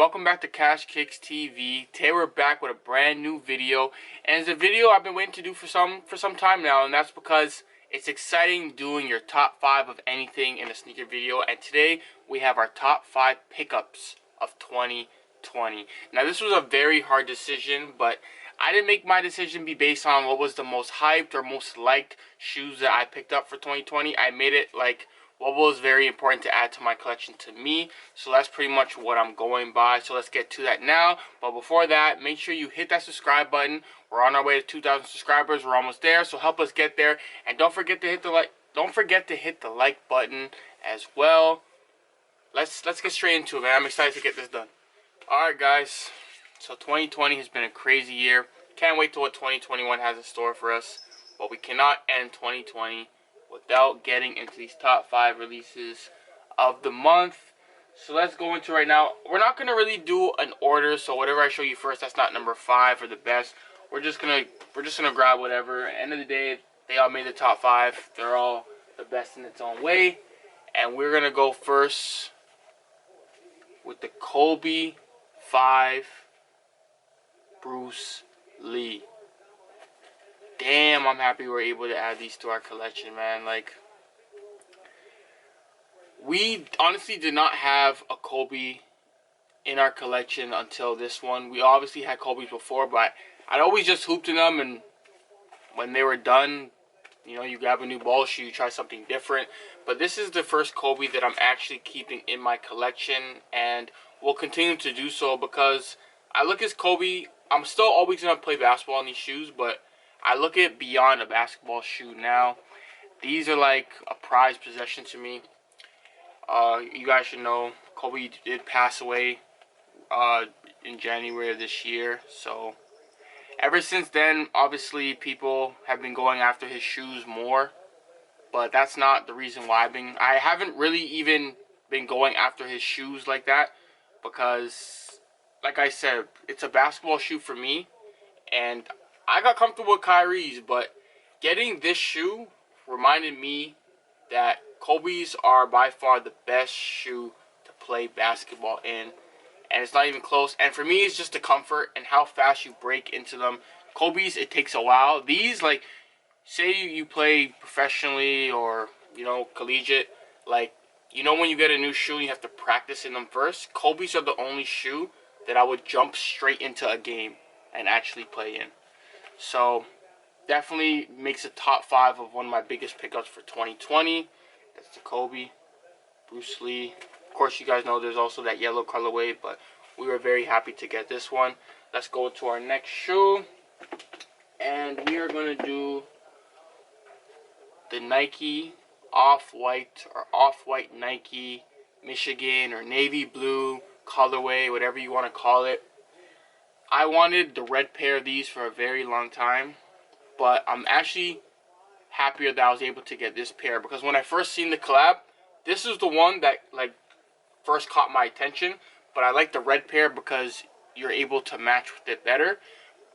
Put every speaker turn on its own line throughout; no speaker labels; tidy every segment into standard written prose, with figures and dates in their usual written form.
welcome back to Cash Kicks TV. Today we're back with a brand new video, and it's a video I've been waiting to do for some time now, and that's because it's exciting doing your top 5 of anything in a sneaker video. And today we have our top 5 pickups of 2020. Now this was a very hard decision, but I didn't make my decision be based on what was the most hyped or most liked shoes that I picked up for 2020. I made it like what was very important to add to my collection to me. So that's pretty much what I'm going by. So let's get to that now. But before that, make sure you hit that subscribe button. We're on our way to 2,000 subscribers. We're almost there. So help us get there. And don't forget to hit the like. Don't forget to hit the like button as well. Let's get straight into it, man. I'm excited to get this done. Alright guys. So 2020 has been a crazy year. Can't wait to what 2021 has in store for us. But we cannot end 2020 without getting into these top 5 releases of the month. So let's go into right now. We're not going to really do an order, so whatever I show you first, that's not number 5 or the best. We're just gonna grab whatever. At the end of the day, they all made the top 5. They're all the best in its own way. And we're going to go first with the Kobe 5 Bruce Lee. Damn, I'm happy we're able to add these to our collection, man. Like, we honestly did not have a Kobe in our collection until this one. We obviously had Kobe's before, but I'd always just hooped in them, and when they were done, you know, you grab a new ball shoe, you try something different. But this is the first Kobe that I'm actually keeping in my collection, and will continue to do so because I look at Kobe. I'm still always going to play basketball in these shoes, but I look at beyond a basketball shoe now. These are like a prized possession to me. You guys should know Kobe did pass away in January of this year. So ever since then, obviously people have been going after his shoes more. But that's not the reason why I haven't really even been going after his shoes like that. Because, like I said, it's a basketball shoe for me. And I got comfortable with Kyrie's, but getting this shoe reminded me that Kobe's are by far the best shoe to play basketball in. And it's not even close. And for me, it's just the comfort and how fast you break into them. Kobe's, it takes a while. These, like, say you play professionally or, you know, collegiate. Like, you know when you get a new shoe, you have to practice in them first. Kobe's are the only shoe that I would jump straight into a game and actually play in. So, definitely makes a top 5 of one of my biggest pickups for 2020. That's the Kobe, Bruce Lee. Of course, you guys know there's also that yellow colorway, but we were very happy to get this one. Let's go to our next shoe. And we are going to do the Nike Off-White or Off-White Nike Michigan or Navy Blue colorway, whatever you want to call it. I wanted the red pair of these for a very long time, but I'm actually happier that I was able to get this pair because when I first seen the collab, this is the one that like first caught my attention. But I like the red pair because you're able to match with it better.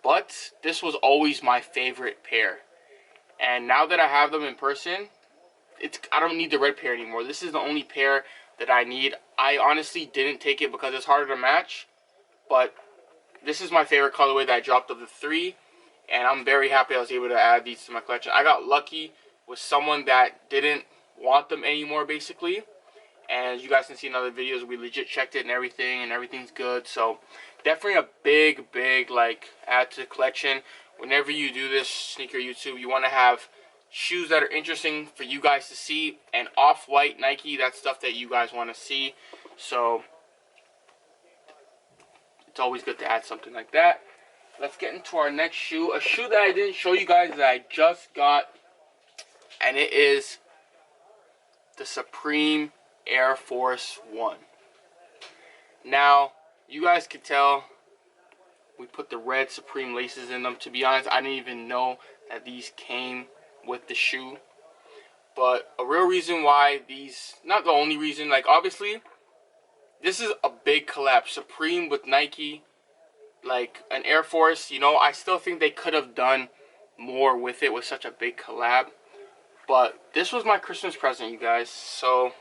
But this was always my favorite pair, and now that I have them in person, I don't need the red pair anymore. This is the only pair that I need. I honestly didn't take it because it's harder to match, but this is my favorite colorway that I dropped of the 3, and I'm very happy I was able to add these to my collection. I got lucky with someone that didn't want them anymore, basically. And you guys can see in other videos, we legit checked it and everything's good. So definitely a big like add to the collection. Whenever you do this sneaker YouTube, you want to have shoes that are interesting for you guys to see, and Off-White Nike, that's stuff that you guys want to see. So it's always good to add something like that. Let's get into our next shoe. A shoe that I didn't show you guys that I just got. And it is the Supreme Air Force One. Now, you guys can tell we put the red Supreme laces in them. To be honest, I didn't even know that these came with the shoe. But a real reason why these, not the only reason, like obviously, this is a big collab. Supreme with Nike, like an Air Force, you know, I still think they could have done more with it with such a big collab. But this was my Christmas present, you guys. So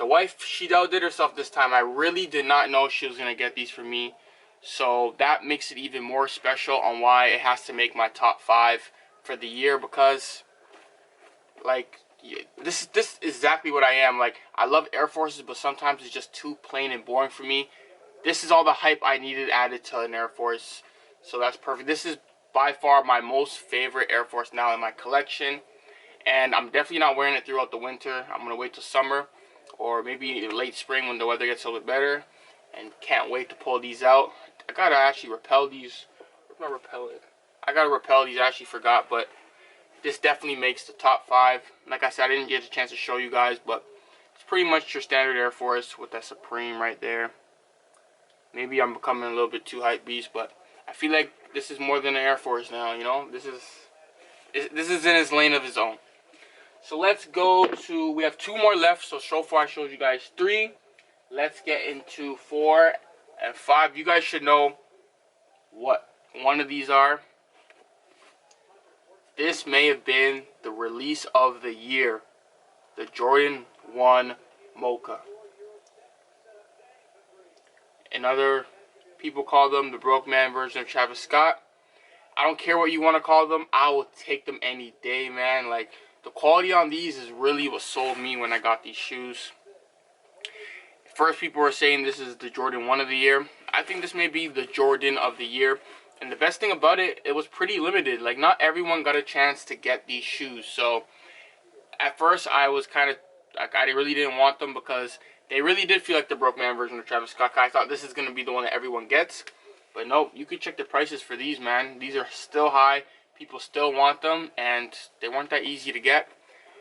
The wife, she outdid herself this time. I really did not know she was going to get these for me. So that makes it even more special on why it has to make my top 5 for the year. Because, like, this is exactly what I am. Like, I love Air Forces, but sometimes it's just too plain and boring for me. This is all the hype I needed added to an Air Force. So that's perfect. This is by far my most favorite Air Force now in my collection. And I'm definitely not wearing it throughout the winter. I'm going to wait till summer or maybe late spring when the weather gets a little bit better. And can't wait to pull these out. I got to actually repel these. Where's my repellent? I got to repel these. I actually forgot. But this definitely makes the top 5. Like I said, I didn't get a chance to show you guys. But it's pretty much your standard Air Force with that Supreme right there. Maybe I'm becoming a little bit too hype beast. But I feel like this is more than an Air Force now. You know, this is in its lane of its own. So let's go to, we have 2 more left. So far I showed you guys 3. Let's get into 4 and 5. You guys should know what one of these are. This may have been the release of the year. The Jordan 1 Mocha. And other people call them the broke man version of Travis Scott. I don't care what you want to call them. I will take them any day, man. Like, the quality on these is really what sold me when I got these shoes. First, people were saying this is the Jordan 1 of the year. I think this may be the Jordan of the year. And the best thing about it, it was pretty limited. Like, not everyone got a chance to get these shoes. So, at first, I was kind of, like, I really didn't want them because they really did feel like the broke man version of Travis Scott. I thought this is going to be the one that everyone gets. But no, you can check the prices for these, man. These are still high. People still want them, and they weren't that easy to get.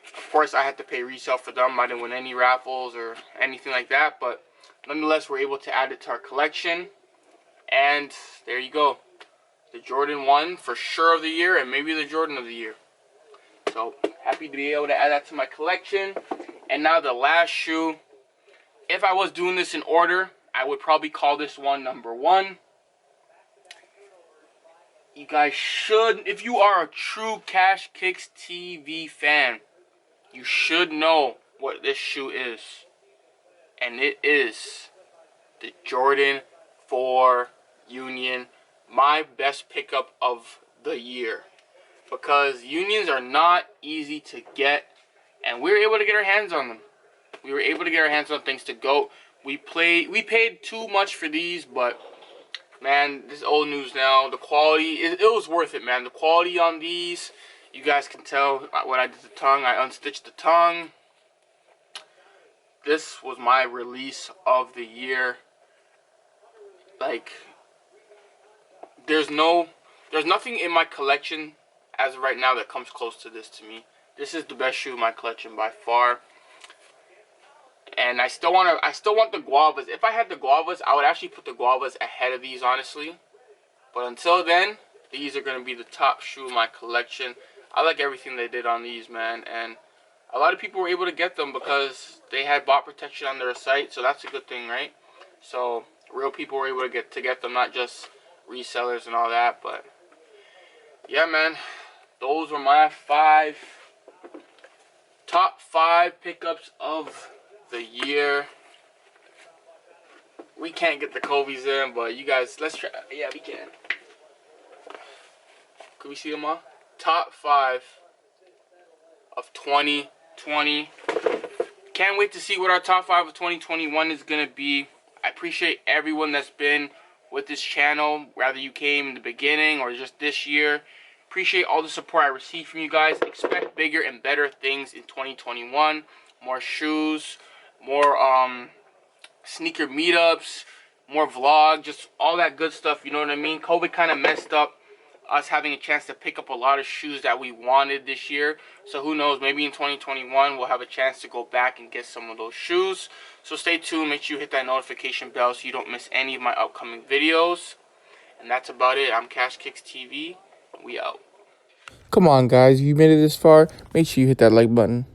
Of course, I had to pay resale for them. I didn't win any raffles or anything like that, but nonetheless, we're able to add it to our collection. And there you go. The Jordan 1 for sure of the year, and maybe the Jordan of the year. So, happy to be able to add that to my collection. And now the last shoe. If I was doing this in order, I would probably call this one number 1. You guys should, if you are a true Cash Kicks TV fan, you should know what this shoe is. And it is the Jordan 4 Union, my best pickup of the year. Because Unions are not easy to get, and we were able to get our hands on them. We were able to get our hands on things to go. We paid too much for these, but man, this is old news now. The quality, it was worth it, man. The quality on these, you guys can tell when I did the tongue, I unstitched the tongue. This was my release of the year. Like, there's nothing in my collection as of right now that comes close to this to me. This is the best shoe in my collection by far. And I still want the guavas. If I had the guavas, I would actually put the guavas ahead of these, honestly. But until then, these are going to be the top shoe in my collection. I like everything they did on these, man. And a lot of people were able to get them because they had bot protection on their site. So that's a good thing, right? So real people were able to get them, not just resellers and all that. But yeah, man. Those were my top 5 pickups of the year. We can't get the Kobe's in, but you guys, let's try. Yeah, we can. Could we see them all? Top 5 of 2020. Can't wait to see what our top 5 of 2021 is gonna be. I appreciate everyone that's been with this channel, whether you came in the beginning or just this year. Appreciate all the support I received from you guys. Expect bigger and better things in 2021. More shoes, more sneaker meetups, more vlog, just all that good stuff, you know what I mean? COVID kind of messed up us having a chance to pick up a lot of shoes that we wanted this year. So who knows, maybe in 2021 we'll have a chance to go back and get some of those shoes. So stay tuned, make sure you hit that notification bell so you don't miss any of my upcoming videos. And that's about it. I'm Cash Kicks TV. We out. Come on, guys. You made it this far. Make sure you hit that like button.